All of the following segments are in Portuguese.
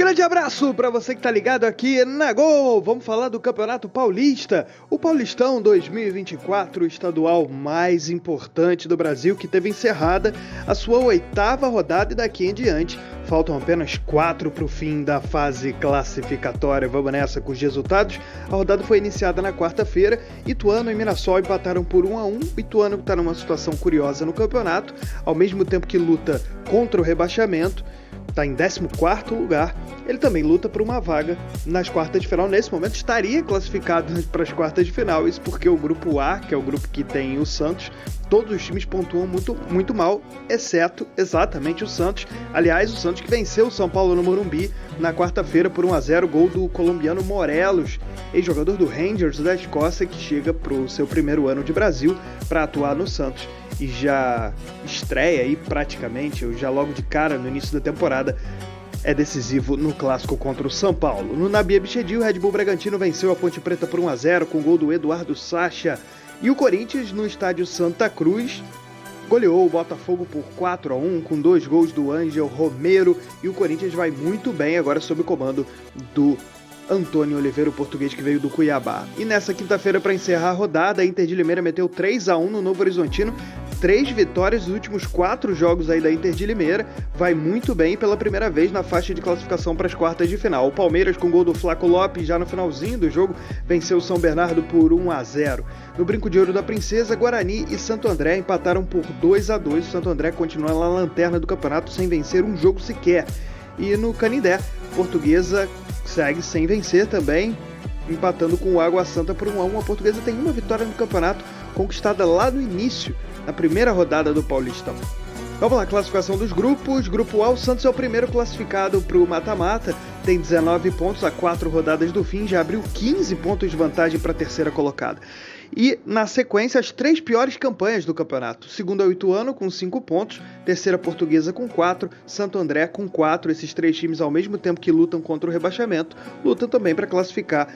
Grande abraço para você que tá ligado aqui na Gol. Vamos falar do Campeonato Paulista, o Paulistão 2024, o estadual mais importante do Brasil, que teve encerrada a sua 8ª rodada e daqui em diante faltam apenas 4 para o fim da fase classificatória. Vamos nessa com os resultados. A rodada foi iniciada na quarta-feira. Ituano e Mirassol empataram por 1-1. O Ituano está numa situação curiosa no campeonato, ao mesmo tempo que luta contra o rebaixamento. Está em 14º lugar, ele também luta por uma vaga nas quartas de final. Nesse momento estaria classificado para as quartas de final, isso porque o grupo A, que é o grupo que tem o Santos, todos os times pontuam muito mal, exceto exatamente o Santos. Aliás, o Santos que venceu o São Paulo no Morumbi na quarta-feira por 1-0, gol do colombiano Morelos, ex-jogador do Rangers da Escócia, que chega para o seu primeiro ano de Brasil para atuar no Santos e já estreia aí praticamente, já logo de cara no início da temporada, é decisivo no clássico contra o São Paulo. No Nabi Abichedi, o Red Bull Bragantino venceu a Ponte Preta por 1-0 com o gol do Eduardo Sacha. E o Corinthians, no estádio Santa Cruz, goleou o Botafogo por 4-1 com 2 gols do Ângel Romero. E o Corinthians vai muito bem agora sob o comando do Antônio Oliveira, o português que veio do Cuiabá. E nessa quinta-feira, para encerrar a rodada, a Inter de Limeira meteu 3-1 no Novo Horizontino. 3 vitórias nos últimos 4 jogos aí da Inter de Limeira. Vai muito bem pela primeira vez na faixa de classificação para as quartas de final. O Palmeiras, com gol do Flaco Lopes já no finalzinho do jogo, venceu o São Bernardo por 1-0. No Brinco de Ouro da Princesa, Guarani e Santo André empataram por 2-2. O Santo André continua na lanterna do campeonato sem vencer um jogo sequer. E no Canindé, Portuguesa segue sem vencer também, empatando com o Água Santa por 1-1. A Portuguesa tem uma vitória no campeonato, conquistada lá no início, na primeira rodada do Paulistão. Vamos lá, classificação dos grupos. Grupo A, o Santos é o primeiro classificado para o mata-mata, tem 19 pontos a 4 rodadas do fim, já abriu 15 pontos de vantagem para a terceira colocada. E, na sequência, as 3 piores campanhas do campeonato. Segundo é o Ituano, com 5 pontos. Terceira, Portuguesa, com 4. Santo André, com 4. Esses 3 times, ao mesmo tempo que lutam contra o rebaixamento, lutam também para classificar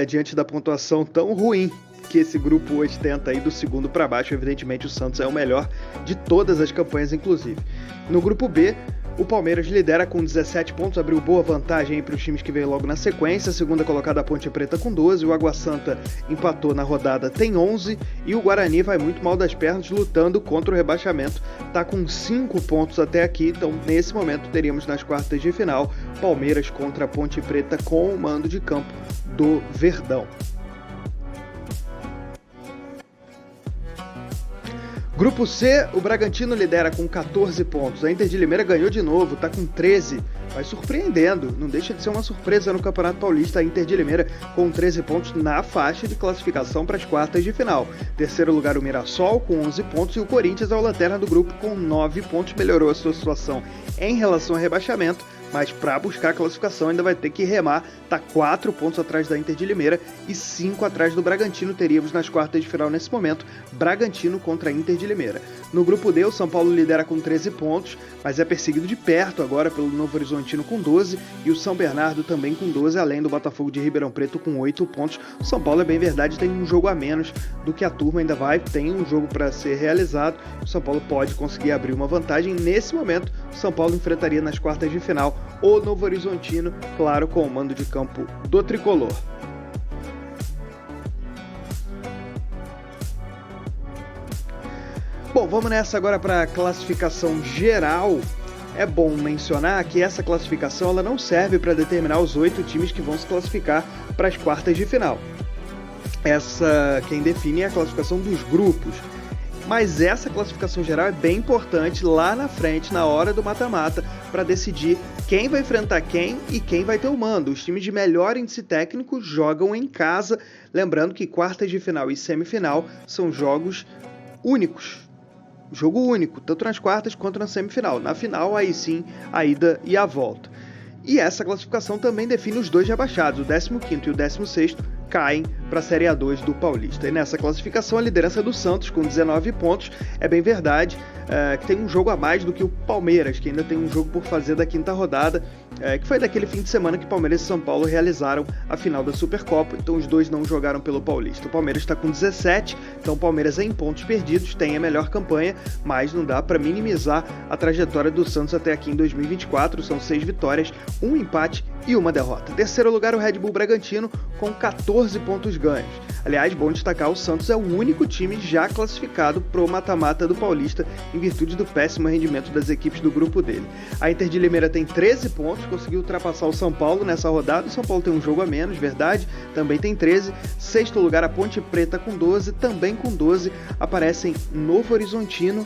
diante da pontuação tão ruim que esse grupo ostenta aí do segundo para baixo. Evidentemente, o Santos é o melhor de todas as campanhas, inclusive. No grupo B, o Palmeiras lidera com 17 pontos, abriu boa vantagem para os times que veio logo na sequência. Segunda colocada a Ponte Preta com 12, o Água Santa empatou na rodada, tem 11, e o Guarani vai muito mal das pernas, lutando contra o rebaixamento, está com 5 pontos até aqui. Então, nesse momento, teríamos nas quartas de final Palmeiras contra a Ponte Preta com o mando de campo do Verdão. Grupo C, o Bragantino lidera com 14 pontos. A Inter de Limeira ganhou de novo, está com 13. Vai surpreendendo, não deixa de ser uma surpresa no Campeonato Paulista. A Inter de Limeira com 13 pontos na faixa de classificação para as quartas de final. Terceiro lugar o Mirassol com 11 pontos e o Corinthians é o lanterna do grupo com 9 pontos. Melhorou a sua situação em relação ao rebaixamento, mas para buscar a classificação ainda vai ter que remar. Está 4 pontos atrás da Inter de Limeira e 5 atrás do Bragantino. Teríamos nas quartas de final nesse momento Bragantino contra a Inter de Limeira. No grupo D, o São Paulo lidera com 13 pontos, mas é perseguido de perto agora pelo Novo Horizontino com 12 e o São Bernardo também com 12, além do Botafogo de Ribeirão Preto com 8 pontos. O São Paulo, é bem verdade, tem um jogo a menos do que a turma, tem um jogo para ser realizado. O São Paulo pode conseguir abrir uma vantagem. Nesse momento, o São Paulo enfrentaria nas quartas de final o Novo Horizontino, claro, com o mando de campo do tricolor. Bom, vamos nessa agora para a classificação geral. É bom mencionar que essa classificação ela não serve para determinar os 8 times que vão se classificar para as quartas de final. Quem define é a classificação dos grupos. Mas essa classificação geral é bem importante lá na frente, na hora do mata-mata, para decidir quem vai enfrentar quem e quem vai ter o mando. Os times de melhor índice técnico jogam em casa, lembrando que quartas de final e semifinal são jogos únicos. Jogo único, tanto nas quartas quanto na semifinal. Na final, aí sim, a ida e a volta. E essa classificação também define os 2 rebaixados, o 15º e o 16º, caem para a Série A2 do Paulista. E nessa classificação a liderança do Santos com 19 pontos. É bem verdade que tem um jogo a mais do que o Palmeiras, que ainda tem um jogo por fazer da quinta rodada. que foi daquele fim de semana que Palmeiras e São Paulo realizaram a final da Supercopa, então os dois não jogaram pelo Paulista. O Palmeiras está com 17, então o Palmeiras em pontos perdidos tem a melhor campanha, mas não dá para minimizar a trajetória do Santos até aqui em 2024, são 6 vitórias, 1 empate e 1 derrota. Terceiro lugar o Red Bull Bragantino com 14 pontos ganhos. Aliás, bom destacar, o Santos é o único time já classificado pro mata-mata do Paulista em virtude do péssimo rendimento das equipes do grupo dele. A Inter de Limeira tem 13 pontos, conseguiu ultrapassar o São Paulo nessa rodada. O São Paulo tem um jogo a menos, verdade, também tem 13. Sexto lugar a Ponte Preta com 12, também com 12 aparecem Novo Horizontino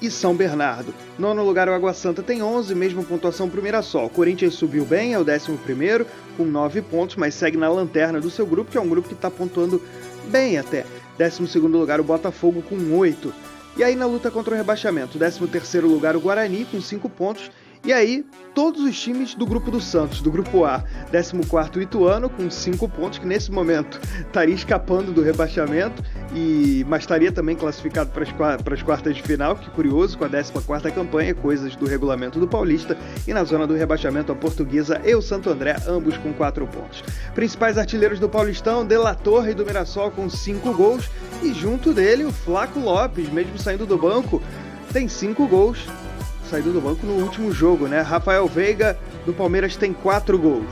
e São Bernardo. Nono lugar o Água Santa tem 11, mesma pontuação para o Mirassol. Corinthians subiu bem, é o 11º com 9 pontos, mas segue na lanterna do seu grupo, que é um grupo que está pontuando bem até. 12º lugar o Botafogo com 8. E aí na luta contra o rebaixamento, 13º lugar o Guarani com 5 pontos. E aí, todos os times do grupo do Santos, do grupo A, 14º Ituano com 5 pontos, que nesse momento estaria escapando do rebaixamento, mas estaria também classificado para as quartas de final, que curioso, com a 14ª campanha, coisas do regulamento do Paulista, e na zona do rebaixamento a Portuguesa e o Santo André, ambos com 4 pontos. Principais artilheiros do Paulistão, De La Torre e do Mirassol com 5 gols, e junto dele o Flaco Lopes, mesmo saindo do banco, tem 5 gols, saiu do banco no último jogo, né? Rafael Veiga, do Palmeiras, tem 4 gols.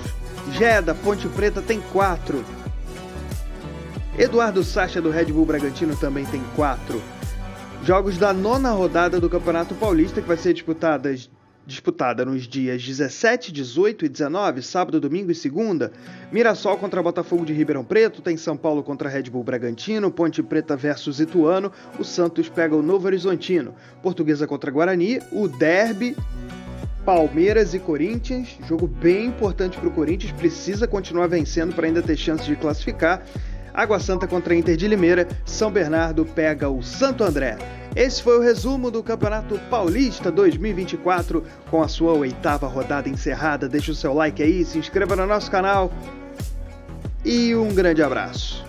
Geda, Ponte Preta, tem 4. Eduardo Sacha, do Red Bull Bragantino, também tem 4. Jogos da 9ª rodada do Campeonato Paulista, que vai ser disputada nos dias 17, 18 e 19, sábado, domingo e segunda. Mirassol contra Botafogo de Ribeirão Preto, tem São Paulo contra Red Bull Bragantino, Ponte Preta versus Ituano, o Santos pega o Novo Horizontino, Portuguesa contra Guarani, o derby, Palmeiras e Corinthians, jogo bem importante para o Corinthians, precisa continuar vencendo para ainda ter chance de classificar. Água Santa contra Inter de Limeira, São Bernardo pega o Santo André. Esse foi o resumo do Campeonato Paulista 2024, com a sua 8ª rodada encerrada. Deixa o seu like aí, se inscreva no nosso canal e um grande abraço.